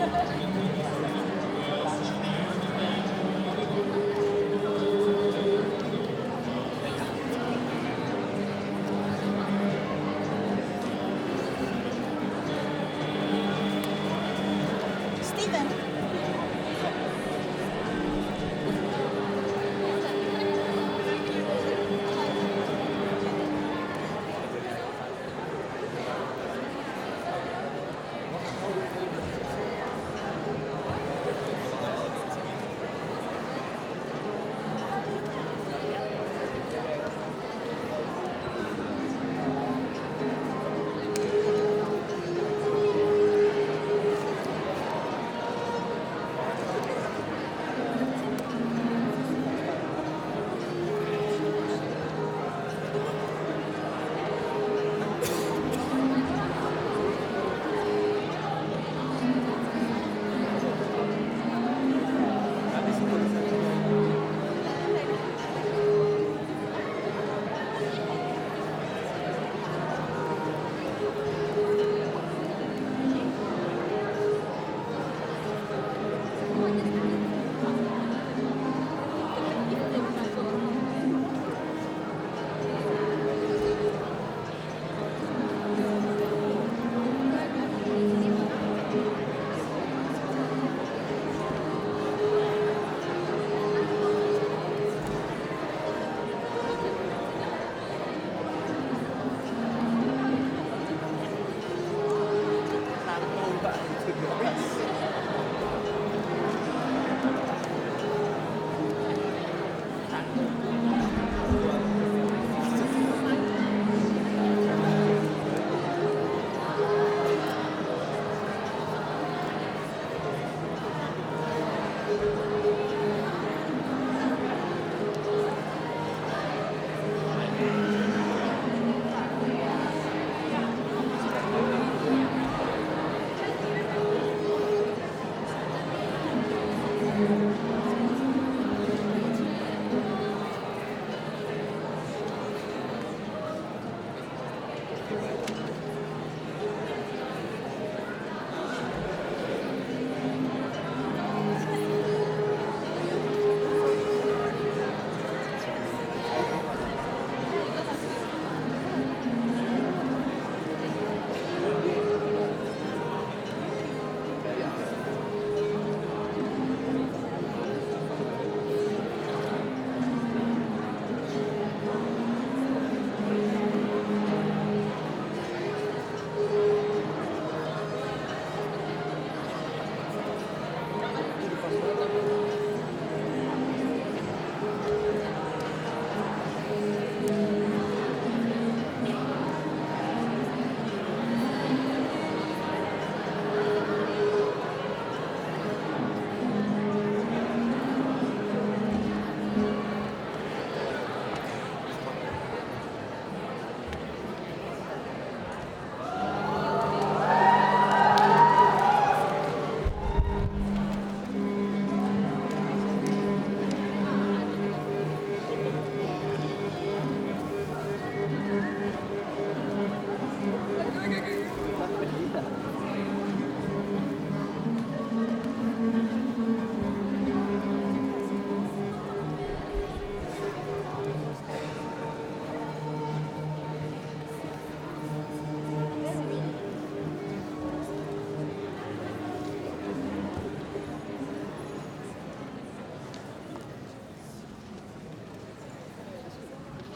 Stephen.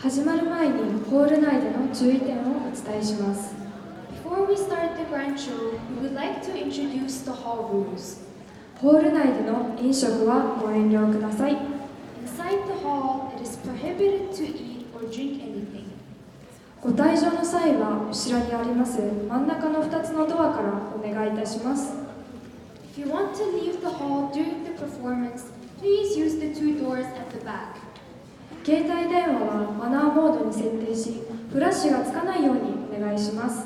始まる前にホール内での注意点をお伝えします。Before we start the grand show, we would like to introduce the hall rules. ホール内での飲食はご遠慮ください。Inside the hall, it is prohibited to eat or drink anything. ご退場の際は後ろにあります真ん中の2つのドアからお願いいたします。If you want to leave the hall during the performance, please use the two doors at the back. 携帯電話はマナーモードに設定し、フラッシュがつかないようにお願いします。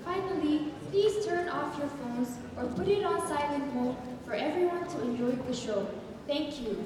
Finally, please turn off your phones or put it on silent mode for everyone to enjoy the show. Thank you.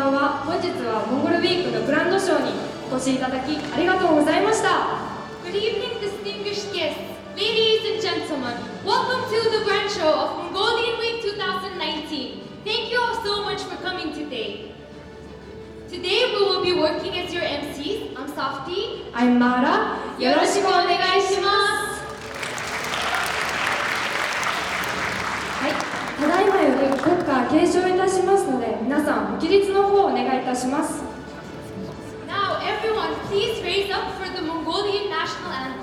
ばんは。本日はモンゴルウィークのグランドショーにお越しいただきありがとうございました。 Good evening, distinguished guests, ladies and gentlemen. Welcome to the grand show of Mongolian Week 2019. Thank you all so much for coming today. Today we will be working as your MCs. I'm Softy. I'm Mara. よろしくお願いします。はい、ただいまより国歌継承いたしますので、皆さんご起立の方をお願いいたします。 Now everyone, please raise up for the Mongolian national anthem.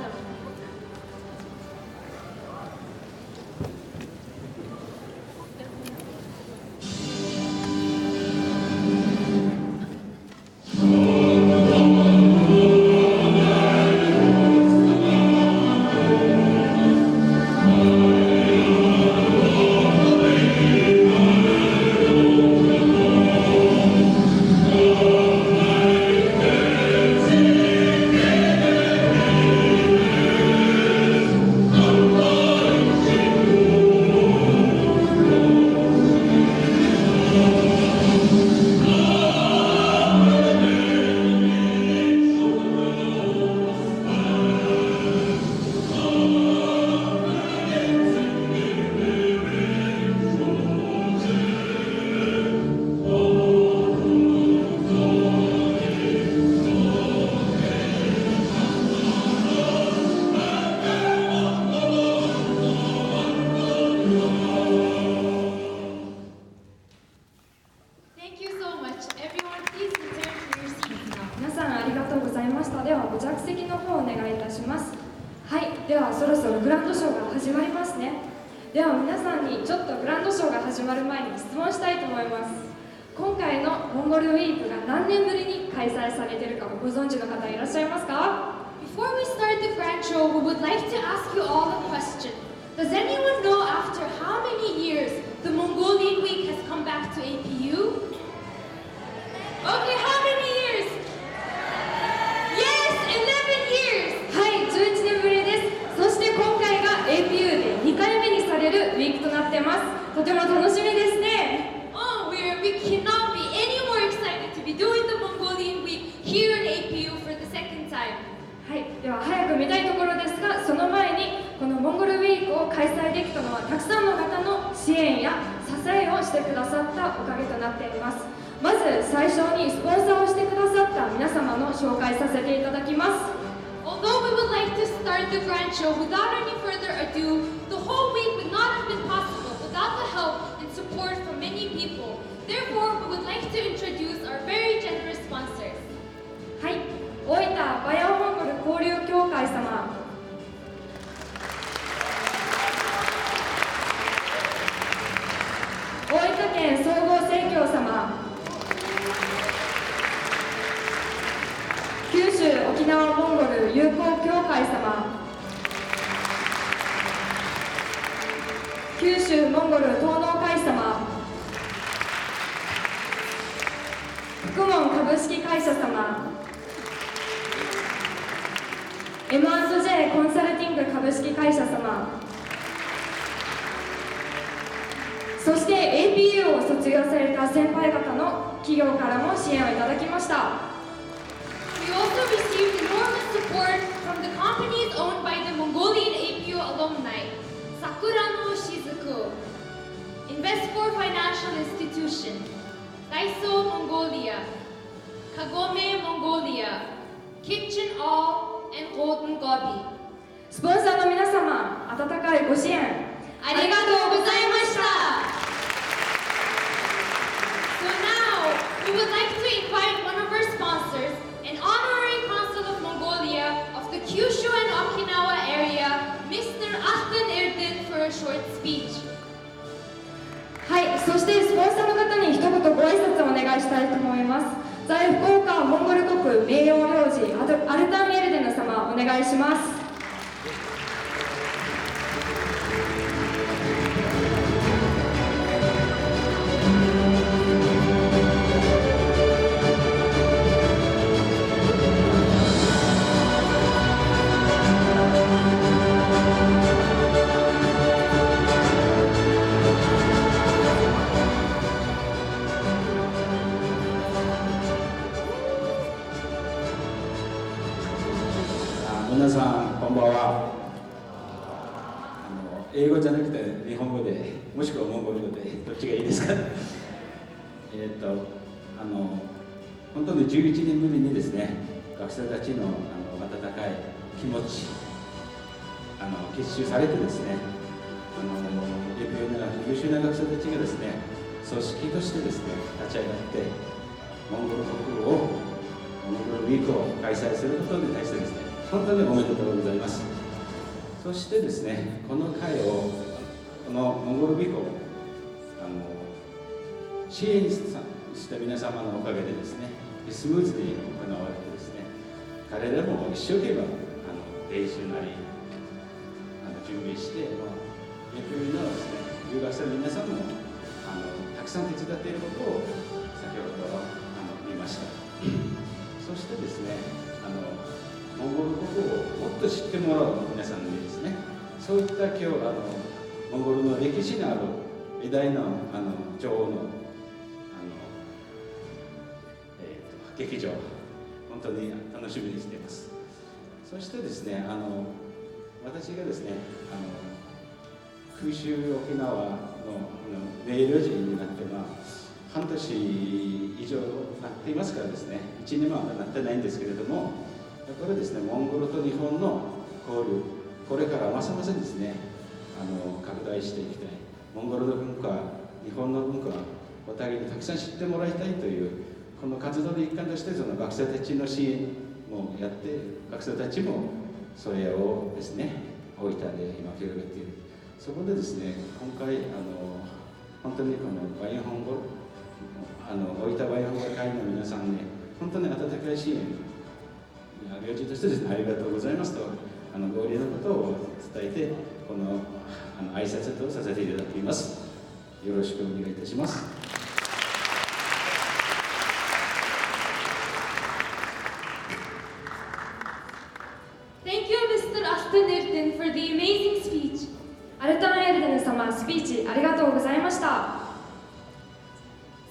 Thank you so much. Everyone, please return to your seats now. 皆さんありがとうございました。ではご着席の方をお願いいたします。はい、ではそろそろグランドショーが始まりますね。では皆さんにちょっとグランドショーが始まる前に質問したいと思います。今回のモンゴルウィークが何年ぶりに開催されているかご存知の方いらっしゃいますか？ Before we start the grand show, we would like to ask you all a question. Does anyone know after how many years the Mongolian Week has come back to APU? Okay, how many years? Yes, 11 years! はい、11年ぶりです。そして今回が APU で2回目にされるウィークとなってます。とても楽しみですね。Oh, we cannot be any more excited to be doing the Mongolian Week here in APU for the second time. はい、では早く見たいところですが、その前にこのモンゴルウィークを開催できたのはたくさんの方の支援や支えをしてくださったおかげとなっています。まず最初にスポンサーをしてくださった皆様の紹介させていただきます。 Although we would like to start the grand show without any further ado, the whole week would not have been possible without the help and support from many people. Therefore, we would like to introduce our very generous sponsors. はい、大分バヤオモンゴル交流協会様、大分県総合生協様、九州沖縄モンゴル友好協会様、九州モンゴル東農会様、福門株式会社様、M&J コンサルティング株式会社様、そして APU を卒業された先輩方の企業からも支援をいただきました。 We also received enormous support from the companies owned by the Mongolian APU alumni, Sakura no Shizuku, Invest4 Financial Institution, Daiso Mongolia, Kagome Mongolia, Kitchen All, and Golden Gobi. スポンサーの皆様、温かいご支援ありがとうございました。So now, we would like to invite one of our sponsors, an honorary consul of Mongolia of the Kyushu and Okinawa area, Mr. Ahtan Erden, for a short speech. はい、そしてスポンサーの方に一言ご挨拶をお願いしたいと思います。在福岡モンゴル国名誉領事アルタン・エルデヌ様、お願いします。さんこんばんは。英語じゃなくて日本語で、もしくはモンゴル語でどっちがいいですか？本当に11年ぶりにですね、学生たちの温かい気持ち結集されてですね、優秀な学生たちがですね、組織としてですね立ち上がってモンゴル国をモンゴルウィークを開催することに対してですね、本当におめでとうございます。そしてですね、この会を、このモンゴルウィークを支援した皆様のおかげでですね、スムーズに行われてですね、彼らも一生懸命練習なり準備して、野球のですね、留学生の皆さんもたくさん手伝っていることを先ほど見ました。そしてですね、モンゴル国をもっと知ってもらう皆さんにですね、そういった今日モンゴルの歴史のある偉大な女王の劇場、本当に楽しみにしています。そしてですね、私がですね、九州沖縄の明領人になって半年以上なっていますからですね、1年はなってないんですけれども、これですね、モンゴルと日本の交流、これからますますですね、拡大していきたい。モンゴルの文化、日本の文化、お互いにたくさん知ってもらいたいという、この活動の一環として、その学生たちの支援もやって、学生たちもそれをですね、大分で今広げている。そこでですね、今回、本当にこのバインホンゴ、大分バインホンゴ会の皆さんね、本当に温かい支援、領事としてですね、ありがとうございますと、合理のことを伝えて、この挨拶とさせていただきます。よろしくお願いいたします。Thank you, Mr. Astanirtin, for the amazing speech. アルタンエルデヌ様、スピーチありがとうございました。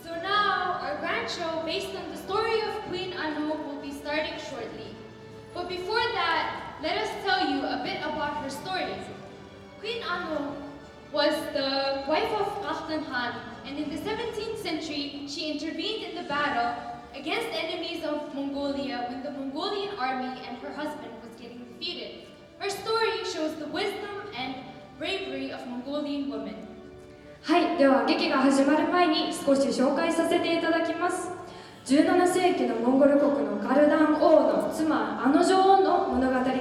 So now, our grand show based on the story of Queen Anu will be starting shortly. But before that, let us tell you a bit about her story. Queen Anu was the wife of Khaltan Khan, and in the 17th century, she intervened in the battle against the enemies of Mongolia when the Mongolian army and her husband was getting defeated. Her story shows the wisdom and bravery of Mongolian women. はい、では劇が始まる前に少し紹介させていただきます。17世紀のモンゴル国のカルダン王の妻アノ女王の物語から基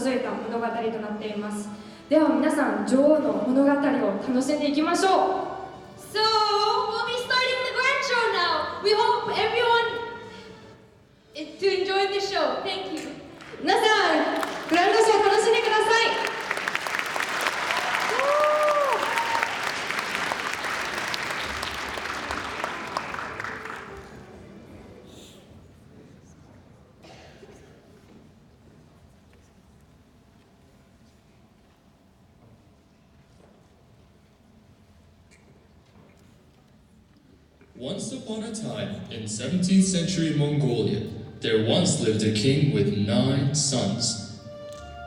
づいた物語となっています。では皆さん、女王の物語を楽しんでいきましょう。 So, we'll be starting the grand show now. We hope everyone to enjoy the show. Thank you. 皆さん、グランドショー楽しんでください。Once upon a time, in 17th century Mongolia, there once lived a king with 9 sons.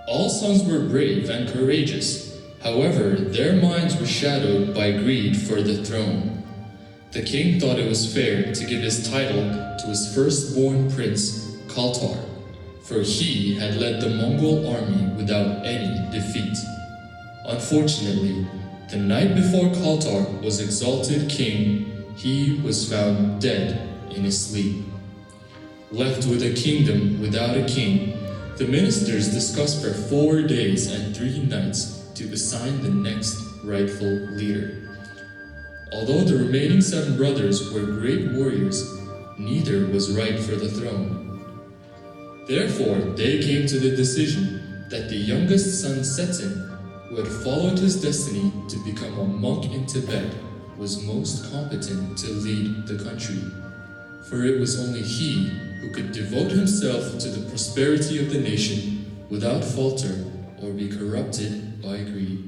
All sons were brave and courageous. However, their minds were shadowed by greed for the throne. The king thought it was fair to give his title to his firstborn prince, Kaltar, for he had led the Mongol army without any defeat. Unfortunately, the night before Kaltar was exalted king, he was found dead in his sleep. Left with a kingdom without a king, the ministers discussed for 4 days and 3 nights to assign the next rightful leader. Although the remaining 7 brothers were great warriors, neither was right for the throne. Therefore, they came to the decision that the youngest son Setin, who had followed his destiny to become a monk in Tibet, was most competent to lead the country, for it was only he who could devote himself to the prosperity of the nation without falter or be corrupted by greed.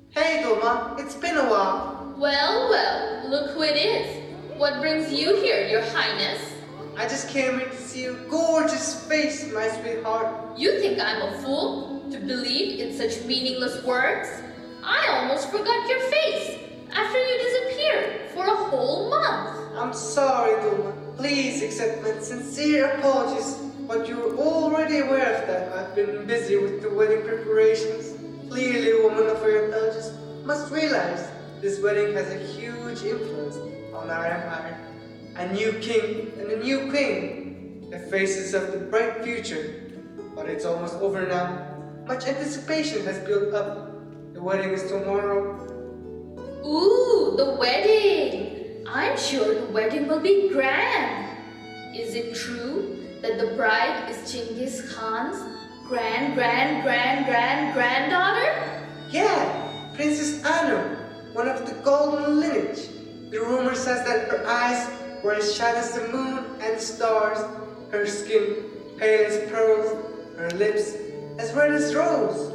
Hey Doma, it's been a while. Well, well, look who it is. What brings you here, your highness? I just came here to see your gorgeous face, my sweetheart. You think I'm a fool to believe in such meaningless words? I almost forgot your face after you disappeared for a whole month. I'm sorry, Duma. Please accept my sincere apologies, but you're already aware of that. I've been busy with the wedding preparations. Clearly, a woman of your intelligence must realize this wedding has a huge influence on our empire. A new king and a new queen, the faces of the bright future. But it's almost over now. Much anticipation has built up. The wedding is tomorrow. Ooh, the wedding! I'm sure the wedding will be grand. Is it true that the bride is Genghis Khan's granddaughter? Yeah, Princess Anu, one of the golden lineage. The rumor says that her eyes were as shiny as the moon and stars, her skin pale as pearls, her lips as red as rose,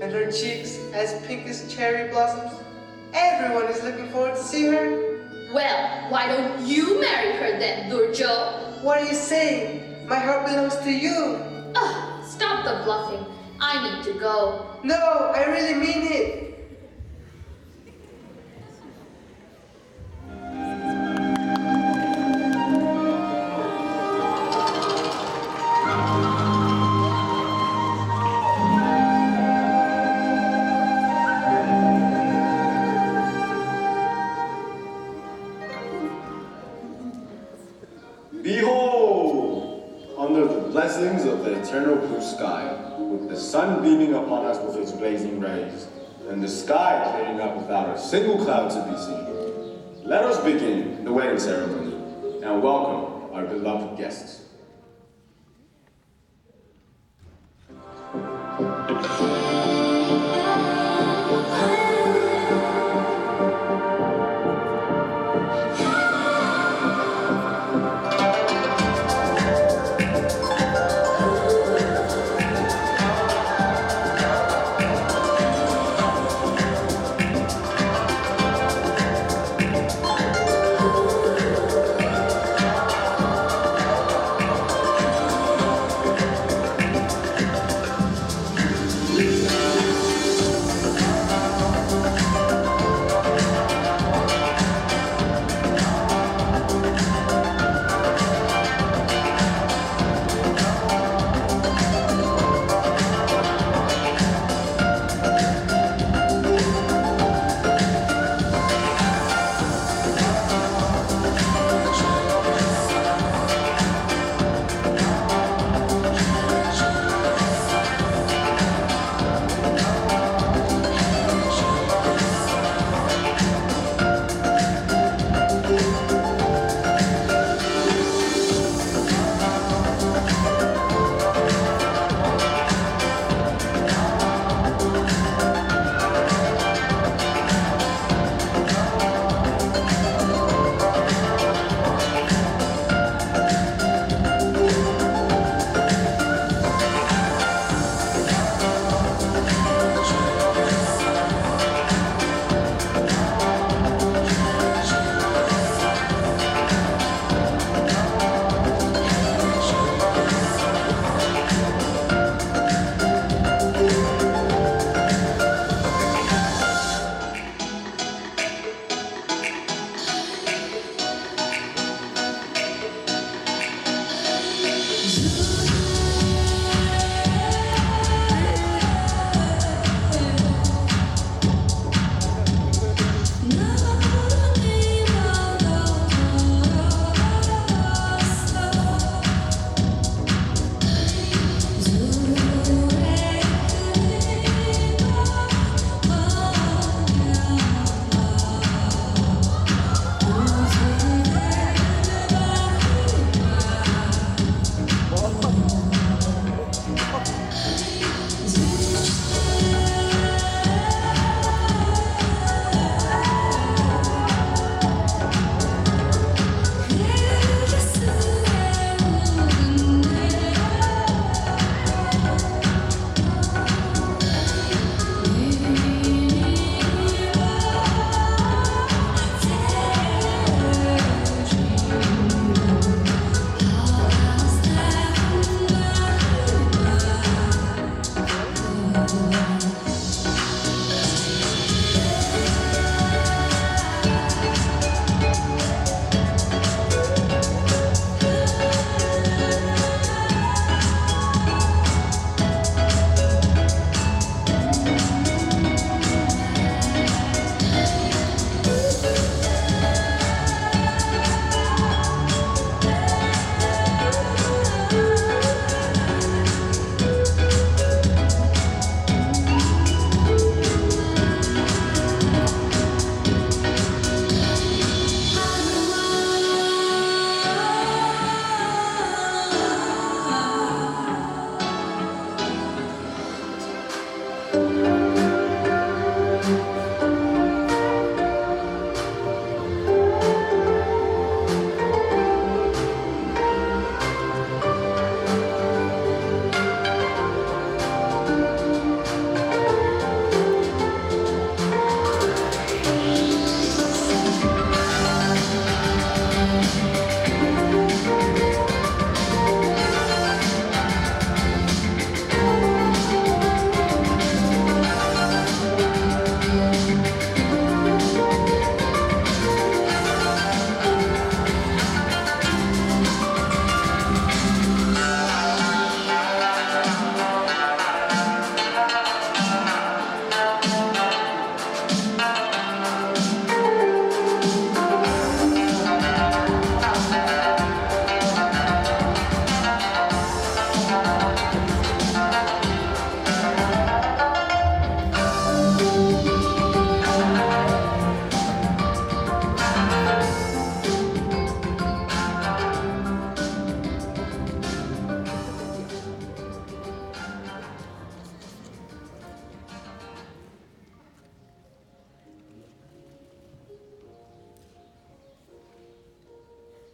and her cheeks as pink as cherry blossoms. Everyone is looking forward to see her. Well, why don't you marry her then, Durjo? What are you saying? My heart belongs to you. Ugh, stop the bluffing. I need to go. No, I really mean it. Behold, under the blessings of the eternal blue sky, with the sun beaming upon us with its blazing rays, and the sky clearing up without a single cloud to be seen, let us begin the wedding ceremony and welcome our beloved guests.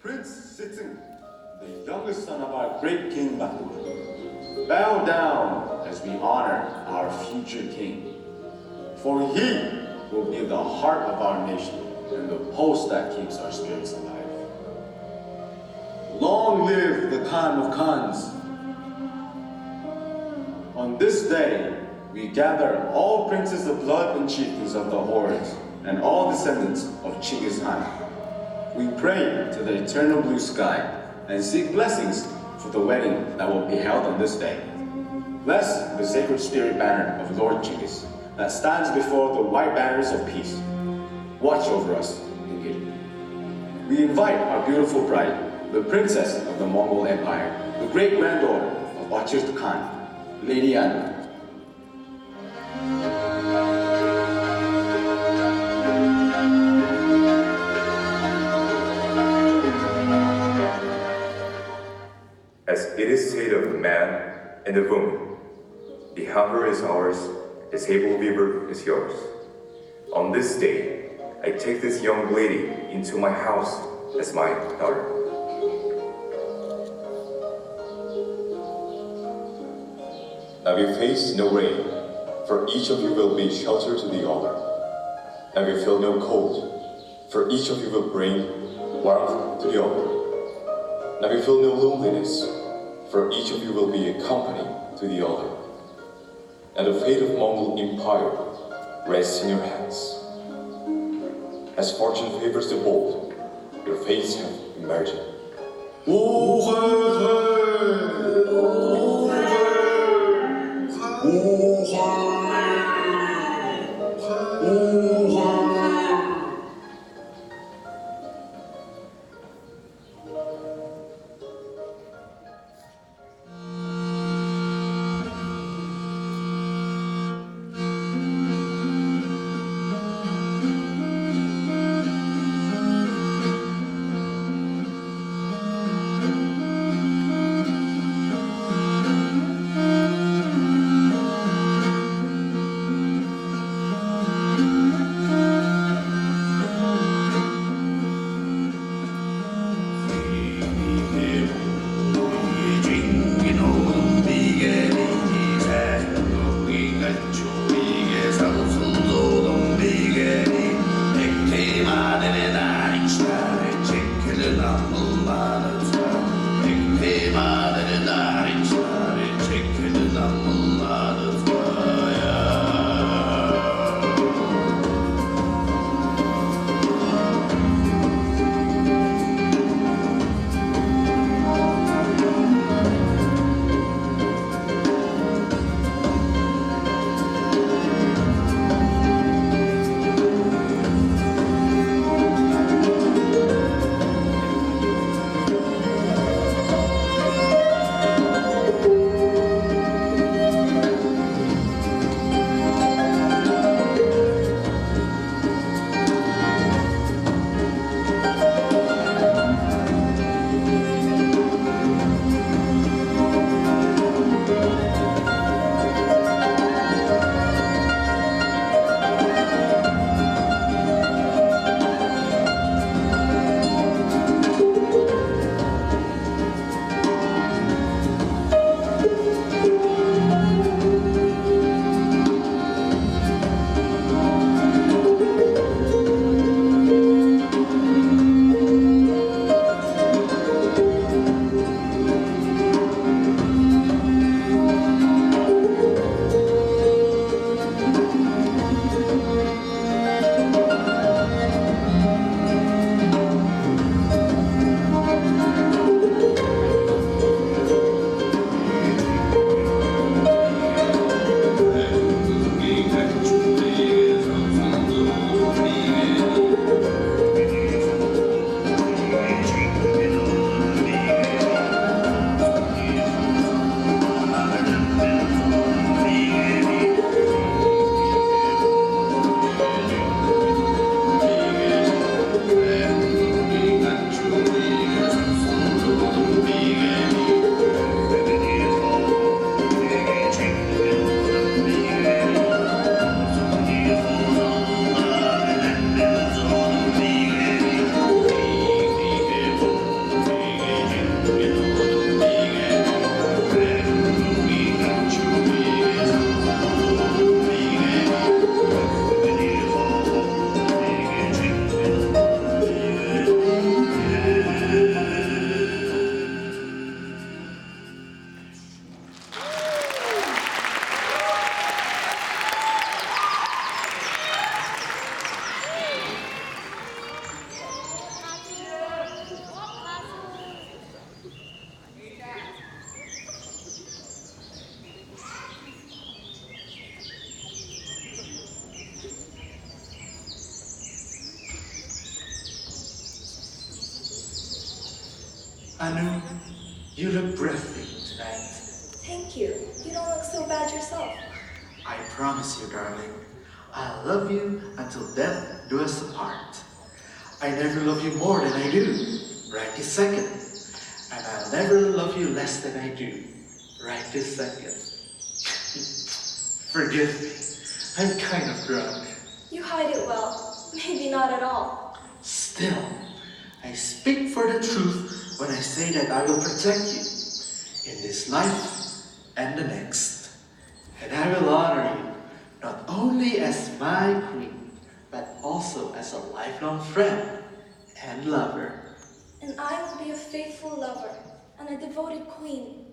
Prince Sitting, the youngest son of our great King Baku, bow down as we honor our future king. For he will be the heart of our nation and the pulse that keeps our spirits alive. Long live the Khan of Khans. On this day, we gather all princes of blood and chieftains of the hordes and all descendants of Chinggis Khan. We pray to the eternal blue sky and seek blessings for the wedding that will be held on this day. Bless the sacred spirit banner of Lord Chinggis that stands before the white banners of peace. Watch over us, Ingrid. We invite our beautiful bride, the princess of the Mongol Empire, the great-granddaughter of Bachir Khan, Lady Anna. As it is said of the man and the woman, the hammer is ours, the table weaver is yours. On this day, I take this young lady into my house as my daughter. Now you face no rain, for each of you will be shelter to the other. Now you feel no cold, for each of you will bring warmth to the other. Now you feel no loneliness, for each of you will be a company to the other. And the fate of Mongol Empire rests in your hands. As fortune favors the bold, your fates have emerged. Anu, you look breathtaking tonight. Thank you. You don't look so bad yourself. I promise you, darling, I'll love you until death do us apart. I never love you more than I do, right this second. And I'll never love you less than I do, right this second. Forgive me, I'm kind of drunk. You hide it well. Maybe not at all. Still, I speak for the truth when I say that I will protect you in this life and the next. And I will honor you, not only as my queen, but also as a lifelong friend and lover. And I will be a faithful lover and a devoted queen.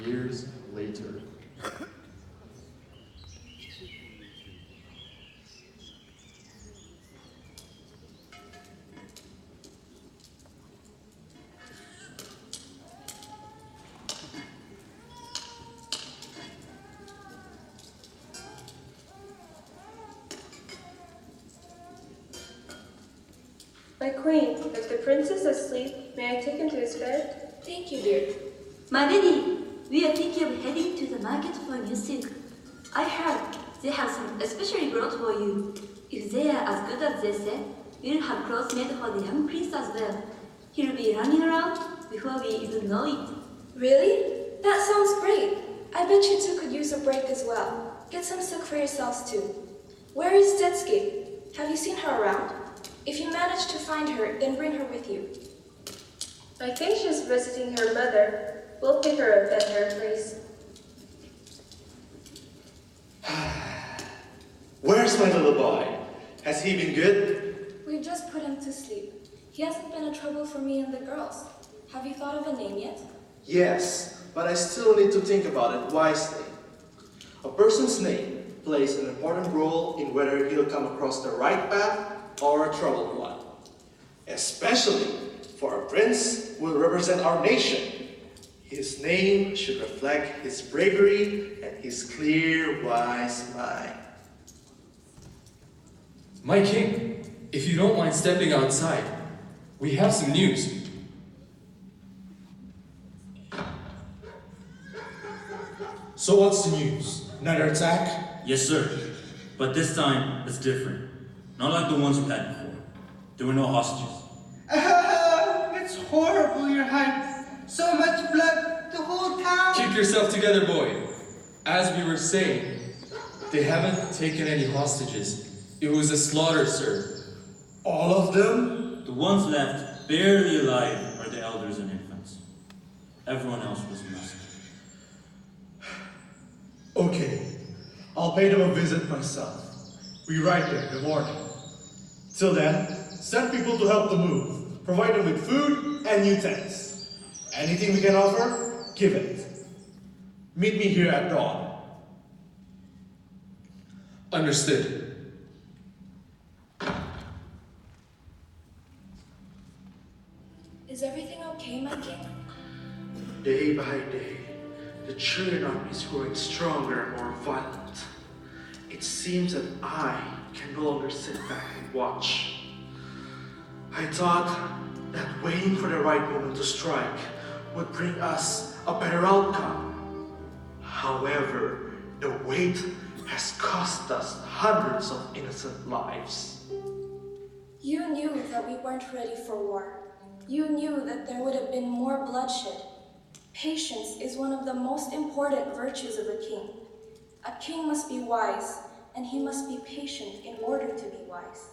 Years later. My queen, if the prince is asleep, may I take him to his bed? Thank you, dear. My lady, We are thinking of heading to the market for new silk. I heard they have some especially brought for you. If they are as good as they say, we'll have clothes made for the young prince as well. He'll be running around before we even know it. Really? That sounds great. I bet you two could use a break as well. Get some silk for yourselves too. Where is Tetsuki? Have you seen her around? If you manage to find her, then bring her with you. I think she's visiting her mother. We'll pick her up at her place. Where's my little boy? Has he been good? We've just put him to sleep. He hasn't been a trouble for me and the girls. Have you thought of a name yet? Yes, but I still need to think about it wisely. A person's name plays an important role in whether he'll come across the right path or a troubled one. Especially for a prince who will represent our nation. His name should reflect his bravery and his clear, wise mind. My king, if you don't mind stepping outside, we have some news. So what's the news? Another attack? Yes, sir. But this time, it's different. Not like the ones we had before. There were no hostages. It's horrible, Your Highness. So much blood, the whole town. Keep yourself together, boy. As we were saying, they haven't taken any hostages. It was a slaughter, sir. All of them? The ones left, barely alive, are the elders and infants. Everyone else was massacred. Okay, I'll pay them a visit myself. We ride there in the morning. Till then, send people to help them move. Provide them with food and new tents. Anything we can offer, give it. Meet me here at dawn. Understood. Is everything okay, my king? Day by day, the Chilean army is growing stronger and more violent. It seems that I can no longer sit back and watch. I thought that waiting for the right moment to strike would bring us a better outcome. However, the wait has cost us hundreds of innocent lives. You knew that we weren't ready for war. You knew that there would have been more bloodshed. Patience is one of the most important virtues of a king. A king must be wise, and he must be patient in order to be wise.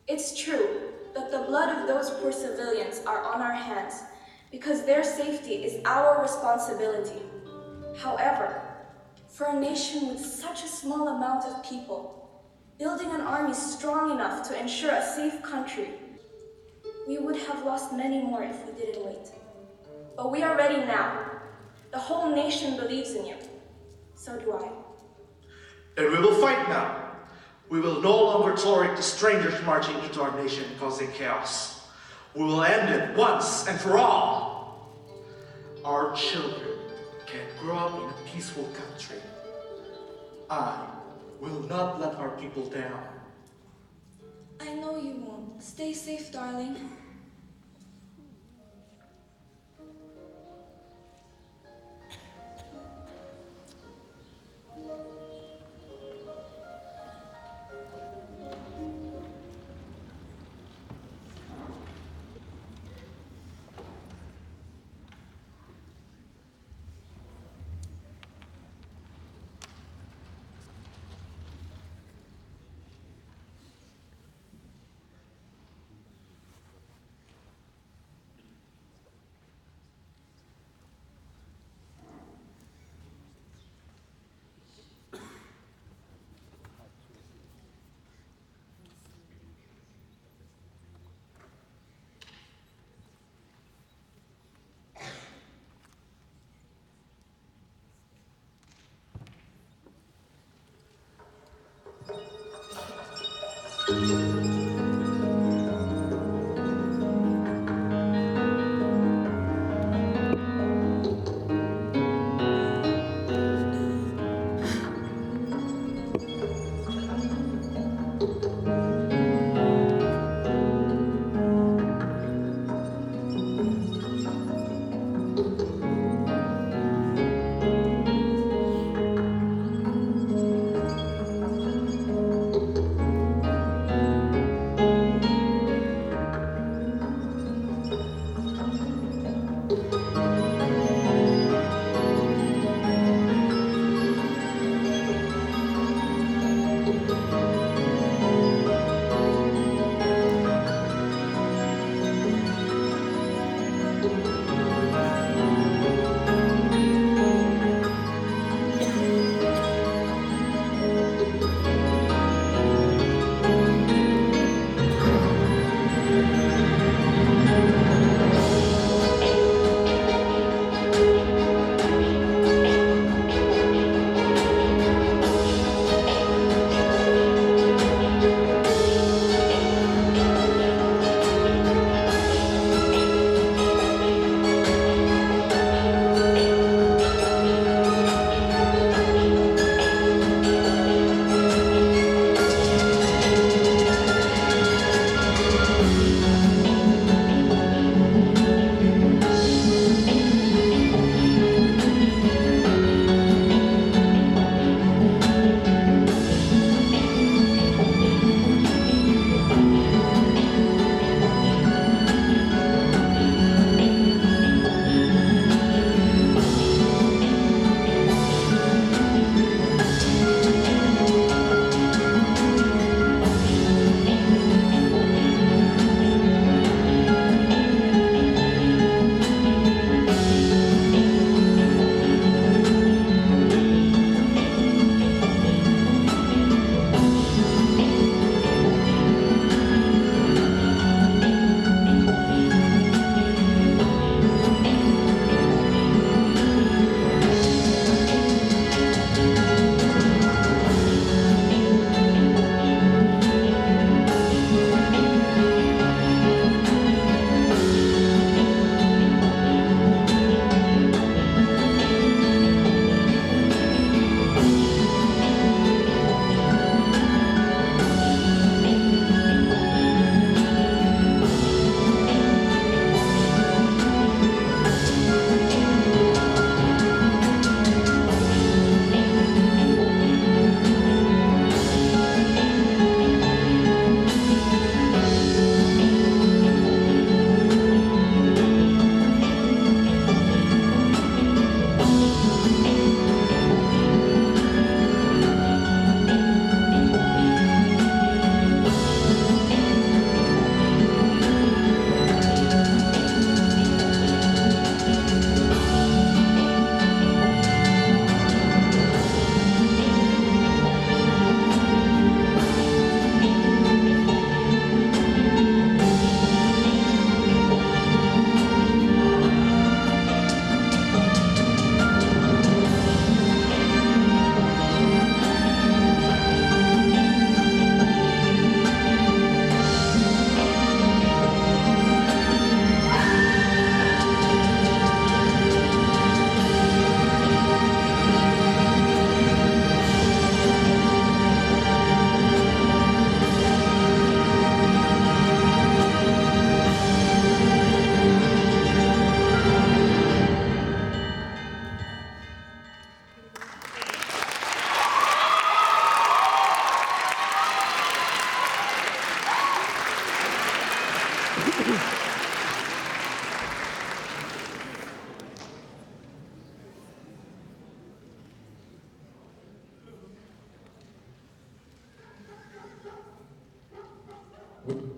It's true that the blood of those poor civilians are on our hands, because their safety is our responsibility. However, for a nation with such a small amount of people, building an army strong enough to ensure a safe country, we would have lost many more if we didn't wait. But we are ready now. The whole nation believes in you. So do I. Then we will fight now. We will no longer tolerate the strangers marching into our nation and causing chaos. We will end it once and for all. Our children can grow up in a peaceful country. I will not let our people down. I know you won't. Stay safe, darling.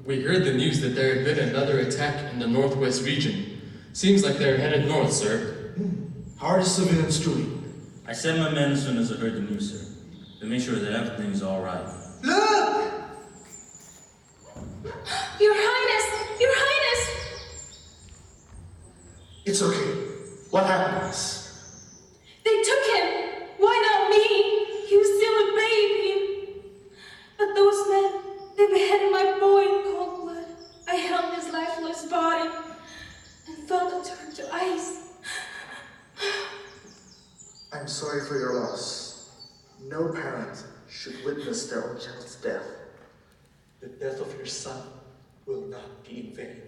We heard the news that there had been another attack in the northwest region. Seems like they're headed north, sir. How are the civilians doing? I sent my men as soon as I heard the news, sir, to make sure that everything's all right. Look! Your Highness! Your Highness! It's okay. What happens? They took him! Why not me? He was still a baby. But those men, they beheaded my boy in cold blood. I held his lifeless body and felt him turn to ice. I'm sorry for your loss. No parent should witness their own child's death. The death of your son will not be in vain.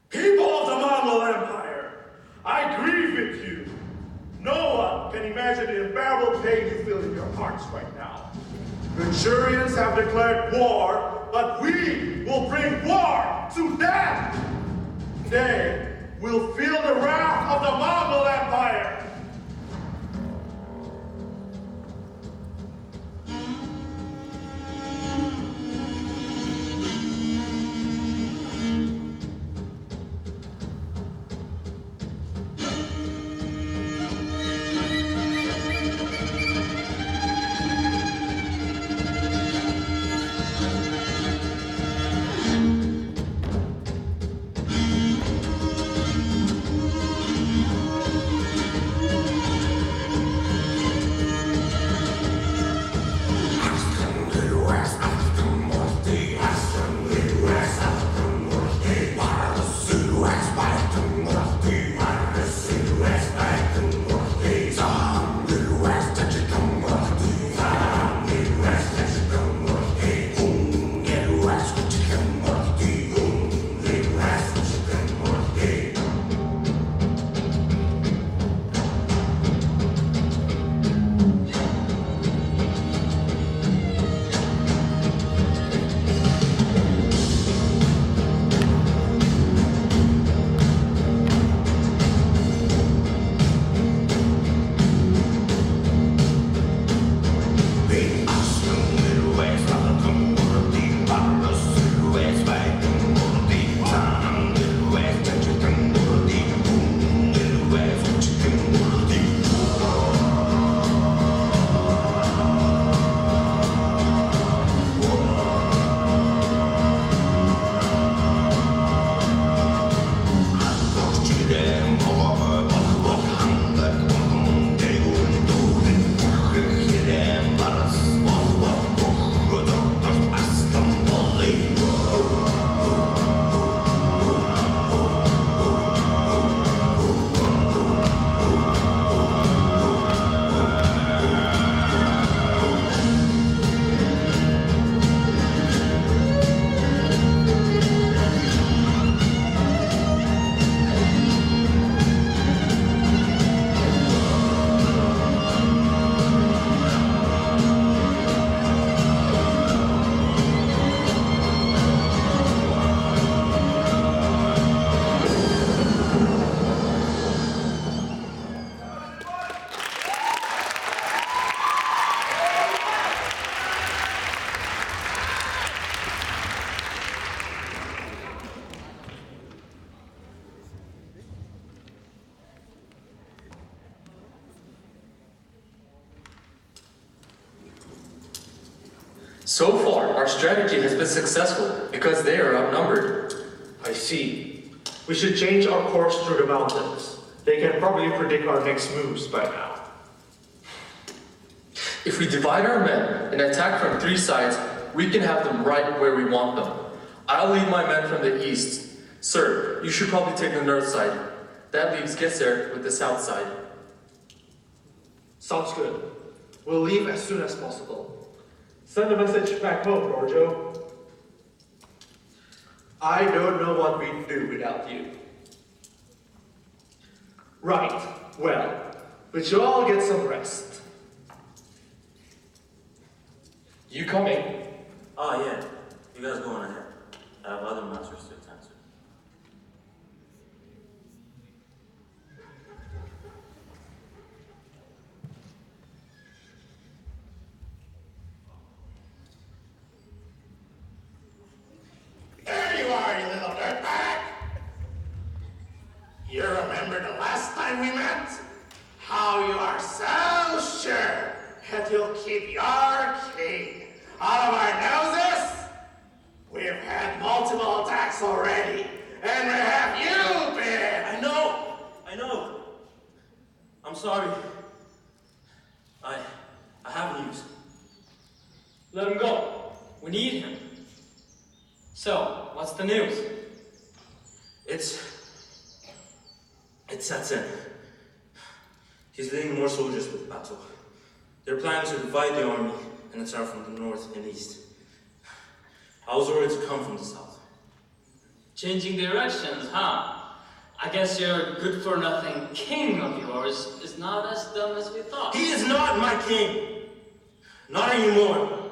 People of the Mongol Empire, I grieve with you. No one can imagine the unbearable pain you feel in your hearts right now. Manchurians have declared war, but we will bring war to them. They will feel the wrath of the Mongol Empire. So far, our strategy has been successful because they are outnumbered. I see. We should change our course through the mountains. They can probably predict our next moves by now. If we divide our men and attack from three sides, we can have them right where we want them. I'll lead my men from the east. Sir, you should probably take the north side. That leaves Geser with the south side. Sounds good. We'll leave as soon as possible. Send a message back home, Norjo. I don't know what we'd do without you. Right, well, we should all get some rest. You coming? Oh, yeah. You guys go on ahead. I have other matters to attend to. You remember the last time we met? How you are so sure that you'll keep your king out of our noses? We've had multiple attacks already, and where have you been? I know. I'm sorry. I have news. Let him go. We need him. So, what's the news? It's Satsen. He's leading more soldiers for the battle. They're planning to divide the army and attack from the north and east. I was ordered to come from the south. Changing directions, huh? I guess your good-for-nothing king of yours is not as dumb as we thought. He is not my king! Not anymore!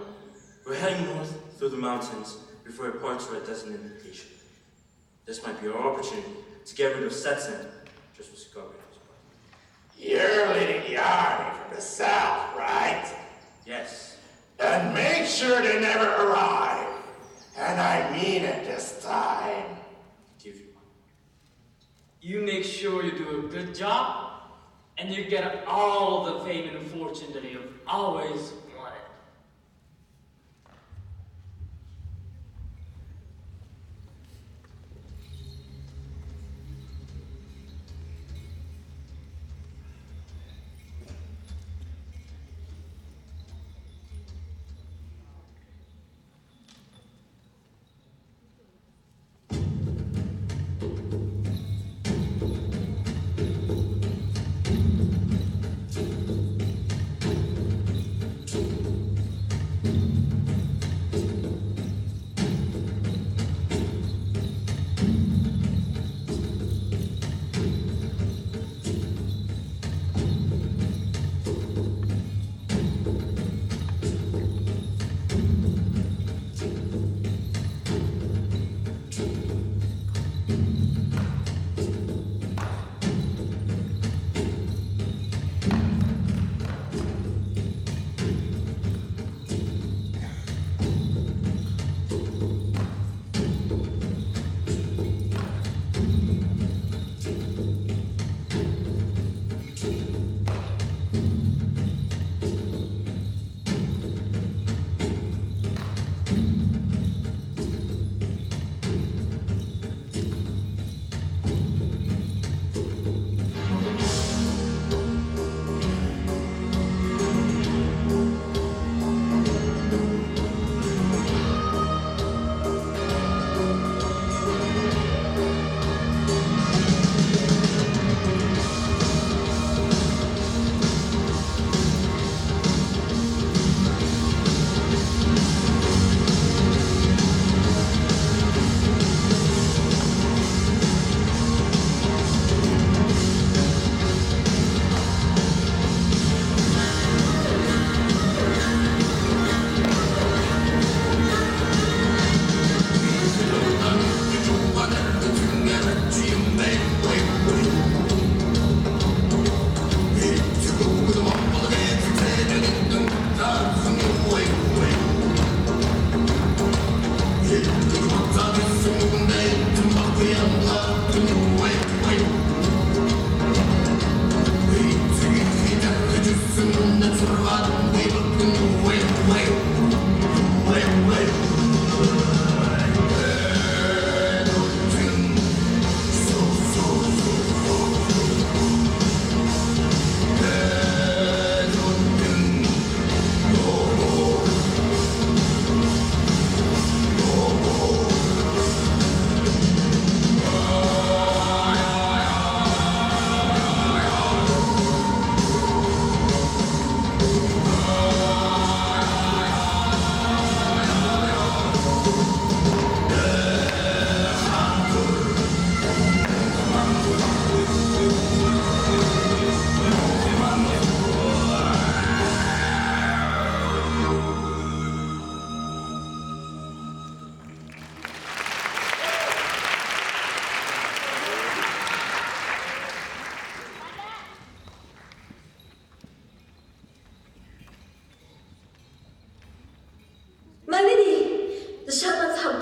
We're heading north through the mountains before it parts for a designated location. This might be our opportunity to get rid of Setsen, just as Chicago was. You're leading the army from the south, right? Yes. And make sure they never arrive. And I mean it this time. You make sure you do a good job, and you get all the fame and fortune that you've always wanted.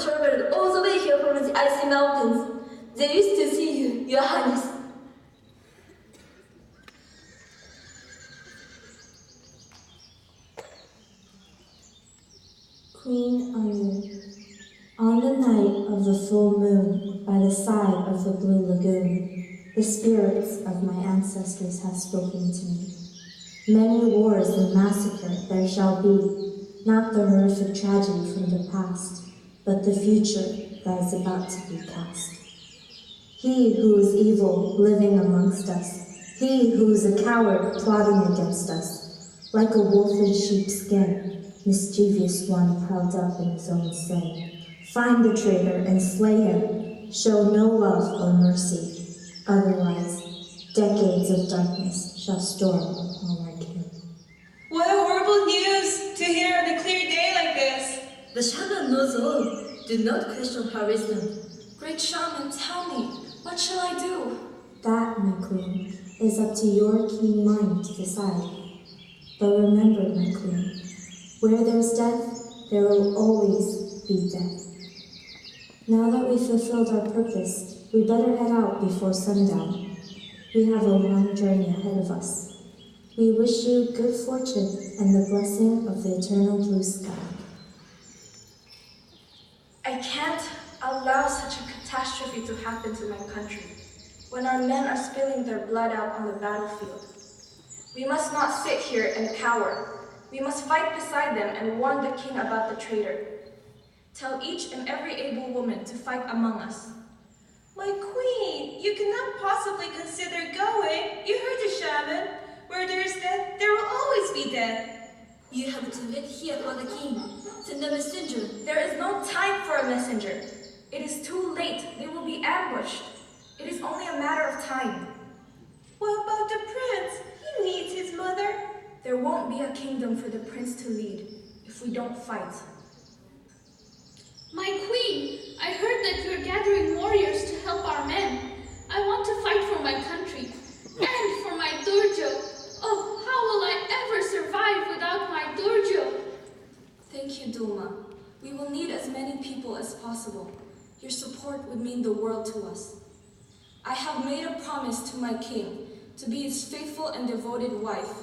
traveled all the way here from the icy mountains. They used to see you, Your Highness. Queen Anu. On the night of the full moon, by the side of the blue lagoon, the spirits of my ancestors have spoken to me. Many wars and massacre there shall be, not the horrific tragedy from the past, but the future that is about to be cast. He who is evil living amongst us, he who is a coward plotting against us, like a wolf in sheep's skin, mischievous one piled up in his own sin. Find the traitor and slay him, show no love or mercy, otherwise decades of darkness shall storm upon our kin. What a horrible news to hear on a clear day like this. The shaman knows all. Do not question her wisdom. Great shaman, tell me, what shall I do? That, my queen, is up to your keen mind to decide. But remember, my queen, where there's death, there will always be death. Now that we've fulfilled our purpose, we better head out before sundown. We have a long journey ahead of us. We wish you good fortune and the blessing of the eternal blue sky. I can't allow such a catastrophe to happen to my country, when our men are spilling their blood out on the battlefield. We must not sit here and cower. We must fight beside them and warn the king about the traitor. Tell each and every able woman to fight among us. My queen, you cannot possibly consider going. You heard the shaman. Where there is death, there will always be death. You have to wait here for the king. Send a messenger. There is no time for a messenger. It is too late. They will be ambushed. It is only a matter of time. What about the prince? He needs his mother. There won't be a kingdom for the prince to lead if we don't fight. My queen, I heard that you're gathering warriors to help our men. I want to fight for my country and for my dojo. Oh, how will I ever survive without my dojo? Thank you, Dulma. We will need as many people as possible. Your support would mean the world to us. I have made a promise to my king to be his faithful and devoted wife,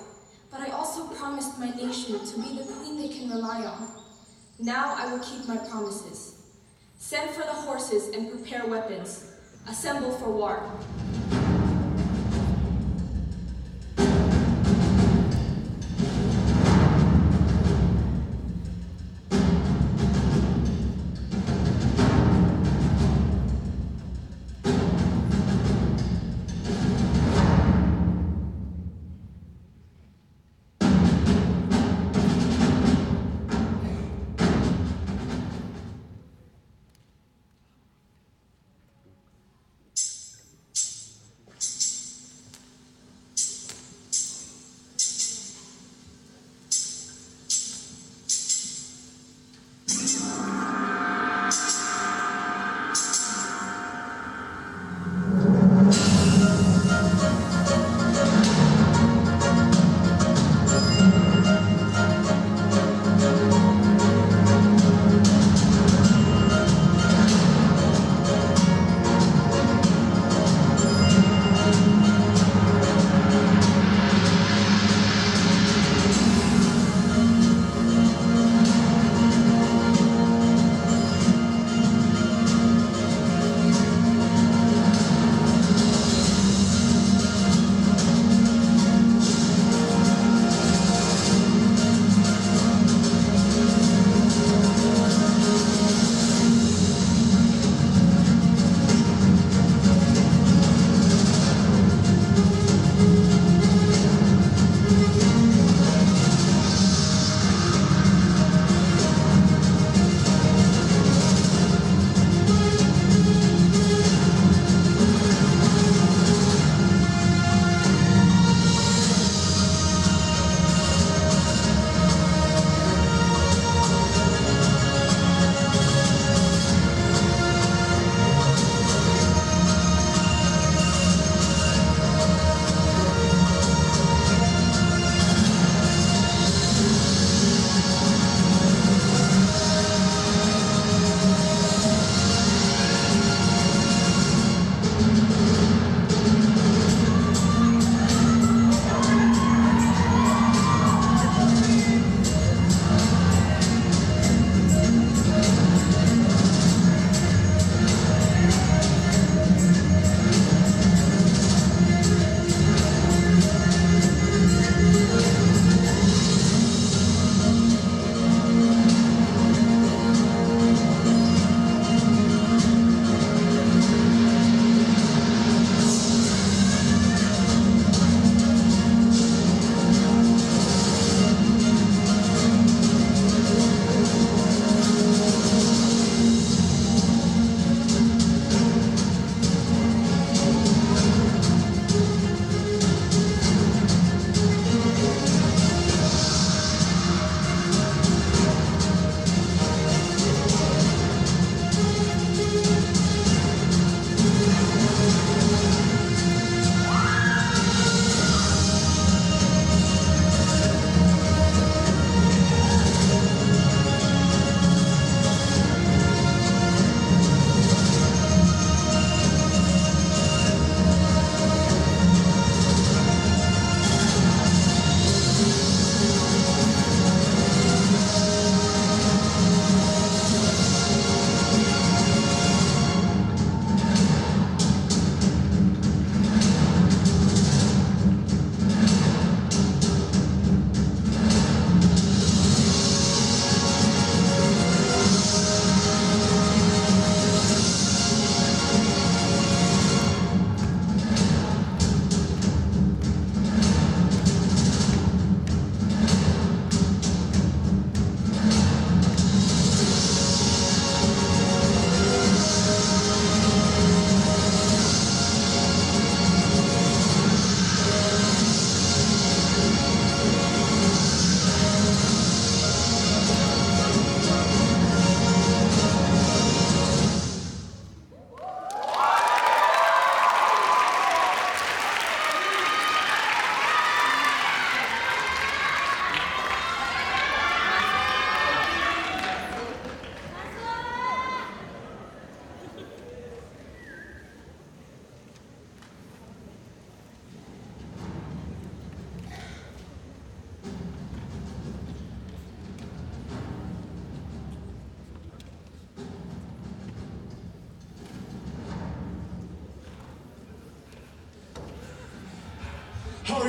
but I also promised my nation to be the queen they can rely on. Now I will keep my promises. Send for the horses and prepare weapons. Assemble for war.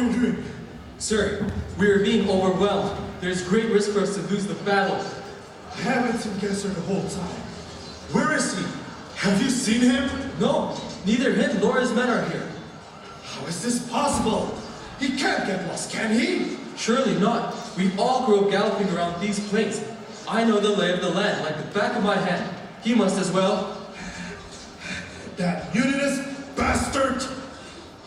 are you doing? Sir, we are being overwhelmed. There's great risk for us to lose the battle. I haven't seen Gesser the whole time. Where is he? Have you seen him? No, neither him nor his men are here. How is this possible? He can't get lost, can he? Surely not. We all grew up galloping around these plains. I know the lay of the land like the back of my hand. He must as well. That unionist bastard!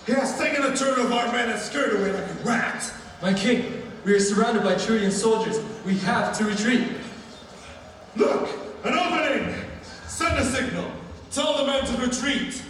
He has taken a turn of our men and scared away like a rat. My king, we are surrounded by Turian soldiers. We have to retreat. Look! An opening! Send a signal. Tell the men to retreat.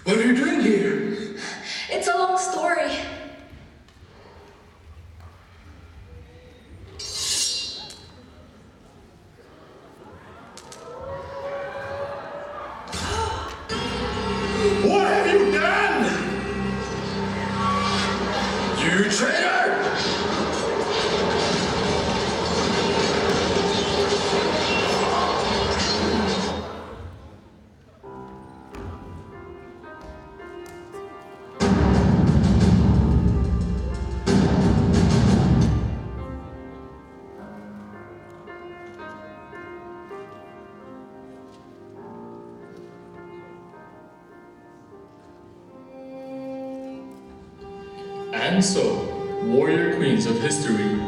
What are you doing here? It's a long story. What have you done? You traitor! And so, warrior queens of history.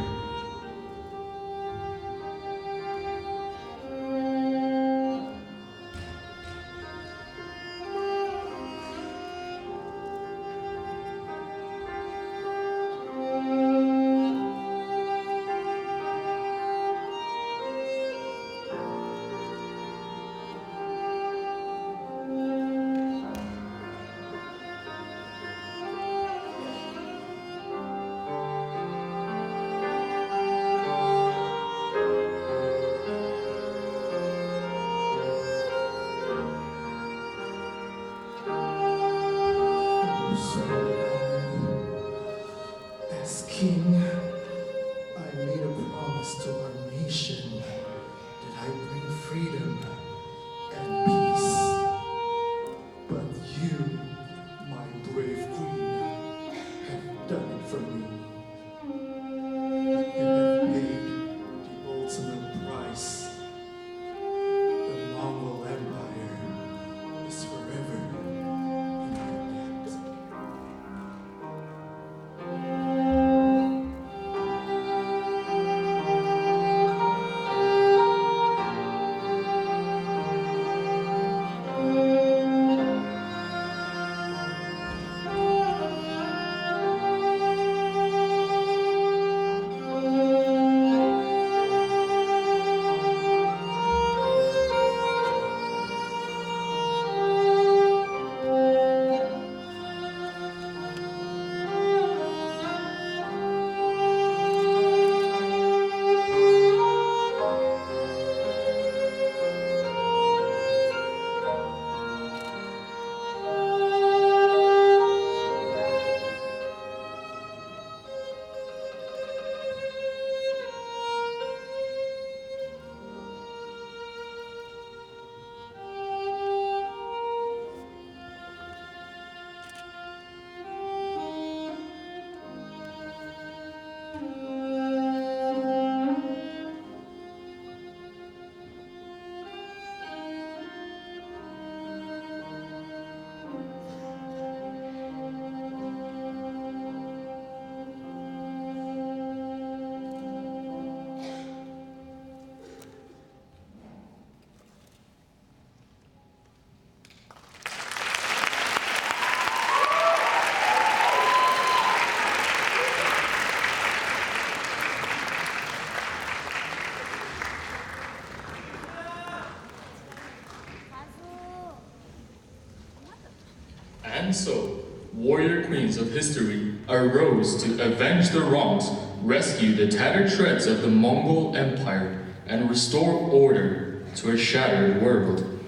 And so, warrior queens of history arose to avenge the wrongs, rescue the tattered shreds of the Mongol Empire, and restore order to a shattered world.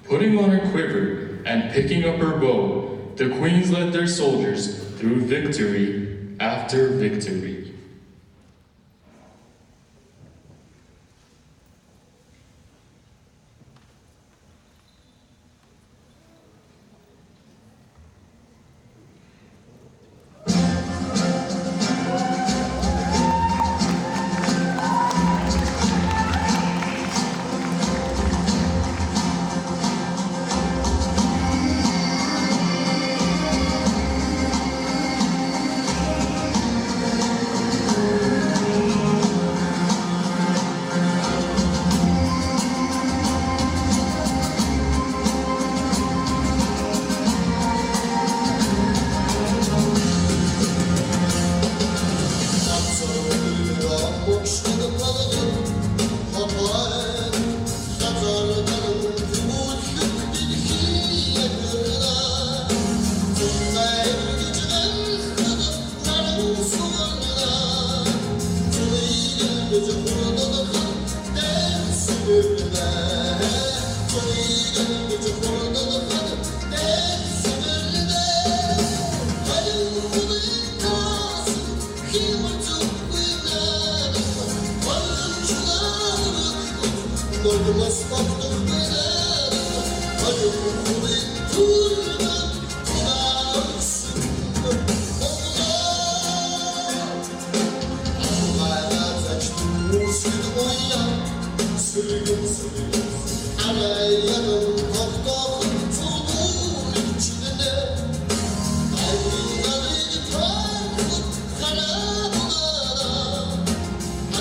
Putting on her quiver and picking up her bow, the queens led their soldiers through victory after victory.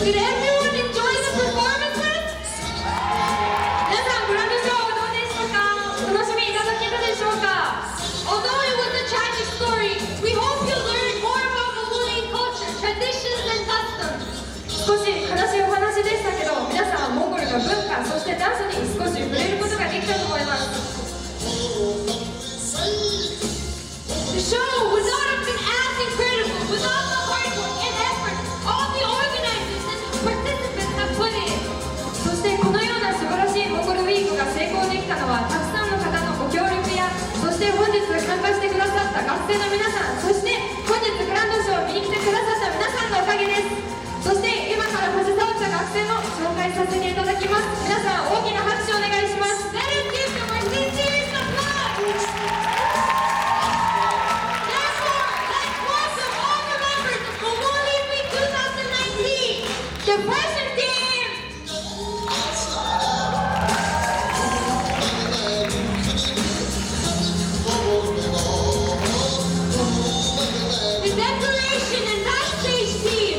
Did everyone enjoy the performances? 皆さん、グランドショーどうでしたか？お楽しみいただけたでしょうか？ Although it was a tragic story, we hope you learned more about Mongolian culture, traditions, and customs. 少し悲しいお話でしたけど、皆さんはモンゴルの文化、そしてダンスに少し触れることができたと思います。 The show would not have been as incredible without the hard work and effort all the organizers and participants have put in. そしてこのような素晴らしいモンゴルウィークが成功できたのは、たくさんの方のご協力や、そして本日参加してくださった学生の皆さん、そして本日グランドショーを見に来てくださった皆さんのおかげです。そして今から携わった学生も紹介させていただきます。皆さん大きな拍手をお願いします。 Let us give them a sincere applause. Therefore, let's welcome all the members of Mongolian Week 2019. The present team. The decoration and backstage team.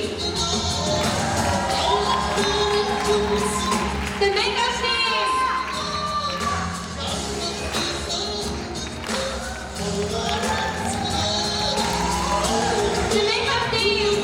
The makeup team. The makeup team.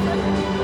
Thank you.